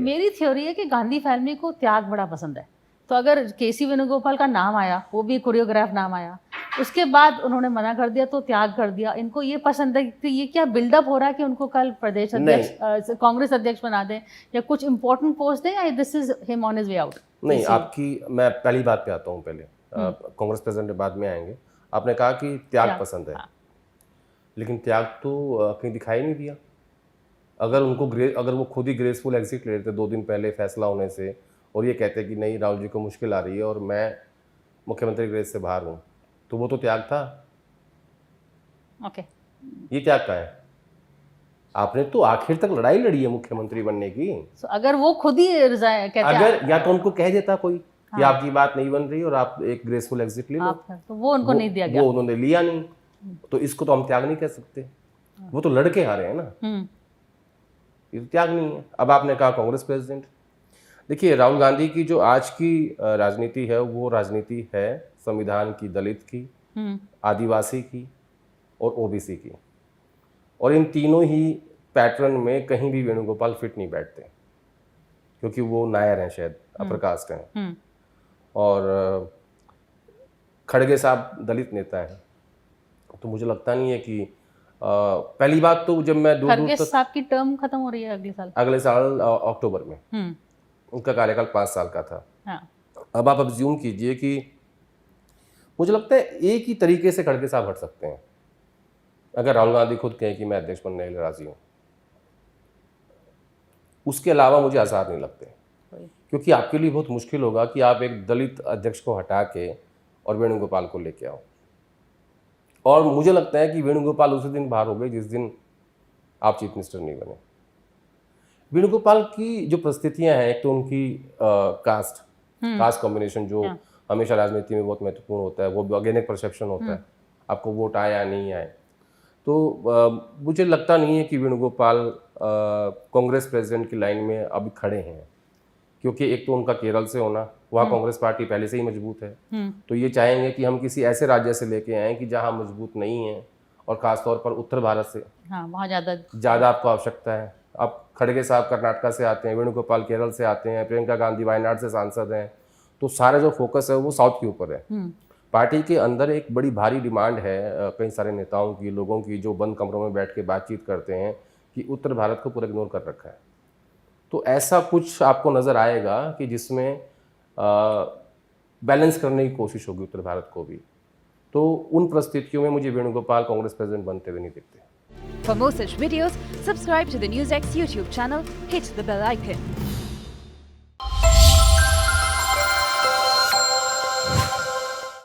मेरी थ्योरी है कि गांधी फैमिली को त्याग बड़ा पसंद है, तो अगर केसी वेणुगोपाल का नाम आया, वो भी कोरियोग्राफ नाम आया, उसके बाद उन्होंने मना कर दिया तो त्याग कर दिया। इनको ये पसंद है कि ये क्या बिल्डअप हो रहा है कि उनको कल प्रदेश अध्यक्ष, कांग्रेस अध्यक्ष बना दें या कुछ इंपॉर्टेंट पोस्ट दें, या this is him on his way out? नहीं, आपकी मैं पहली बात पे आता हूँ। पहले कांग्रेस प्रेसिडेंट बाद में आएंगे। आपने कहा कि त्याग पसंद है, लेकिन त्याग तो कहीं दिखाई नहीं दिया। अगर वो खुद ही ग्रेसफुल एग्जिट ले लेते 2 दिन पहले फैसला होने से, और ये कहते कि नहीं राहुल जी को मुश्किल आ रही है और मैं मुख्यमंत्री रेस से बाहर हूँ, तो वो तो त्याग था। ओके, ये त्याग का है? आपने तो आखिर तक लड़ाई लड़ी है मुख्यमंत्री बनने की। अगर वो खुद ही कहते अगर या तो उनको कह देता कोई कि आपकी बात नहीं बन रही और आप एक ग्रेसफुल एग्जिट ले लो, तो वो उनको नहीं दिया गया, वो उन्होंने लिया नहीं, तो इसको तो हम त्याग नहीं कह सकते। वो तो लड़के हारे हैं ना, ये तो त्याग नहीं है। अब आपने कहा कांग्रेस प्रेसिडेंट, देखिए राहुल गांधी की जो आज की राजनीति है, वो राजनीति है संविधान की, दलित की, आदिवासी की और ओबीसी की, और इन तीनों ही पैटर्न में कहीं भी वेणुगोपाल फिट नहीं बैठते, क्योंकि वो नायर हैं, शायद अपर कास्ट हैं, और खड़गे साहब दलित नेता हैं। तो मुझे लगता नहीं है कि पहली बात तो जब मैं खड़गे साहब की टर्म खत्म हो रही है अगले साल अक्टूबर में, उनका कार्यकाल 5 साल का था। अब आप अज्यूम कीजिए कि मुझे लगता है एक ही तरीके से खड़गे साहब हट सकते हैं, अगर राहुल गांधी खुद कहें कि मैं अध्यक्ष बनने के लिए राजी हूँ। उसके अलावा मुझे आसार नहीं लगते, क्योंकि आपके लिए बहुत मुश्किल होगा कि आप एक दलित अध्यक्ष को हटा के और वेणुगोपाल को लेके आओ। और मुझे लगता है कि वेणुगोपाल उसी दिन बाहर हो गए जिस दिन आप चीफ मिनिस्टर नहीं बने। वेणुगोपाल की जो परिस्थितियां हैं, एक तो उनकी कास्ट कॉम्बिनेशन जो हमेशा राजनीति में बहुत महत्वपूर्ण होता है, वो अगेन एक परसेप्शन होता है, आपको वोट आए या नहीं आए। तो मुझे लगता नहीं है कि वेणुगोपाल कांग्रेस प्रेसिडेंट की लाइन में अभी खड़े हैं, क्योंकि एक तो उनका केरल से होना, वहाँ कांग्रेस पार्टी पहले से ही मजबूत है, तो ये चाहेंगे कि हम किसी ऐसे राज्य से लेके आएँ कि जहाँ मजबूत नहीं है, और खासतौर पर उत्तर भारत से वहाँ ज़्यादा आपको आवश्यकता है। अब खड़गे साहब कर्नाटका से आते हैं, वेणुगोपाल केरल से आते हैं, प्रियंका गांधी वायनाड से सांसद हैं, तो सारा जो फोकस है वो साउथ के ऊपर है। पार्टी के अंदर एक बड़ी भारी डिमांड है कई सारे नेताओं की, लोगों की, जो बंद कमरों में बैठ के बातचीत करते हैं कि उत्तर भारत को पूरा इग्नोर कर रखा है। तो ऐसा कुछ आपको नज़र आएगा कि जिसमें बैलेंस करने की कोशिश होगी उत्तर भारत को भी। तो उन परिस्थितियों में मुझे वेणुगोपाल कांग्रेस प्रेसिडेंट बनते हुए नहीं दिखते। For more such videos, subscribe to the NewsX YouTube channel, hit the bell icon.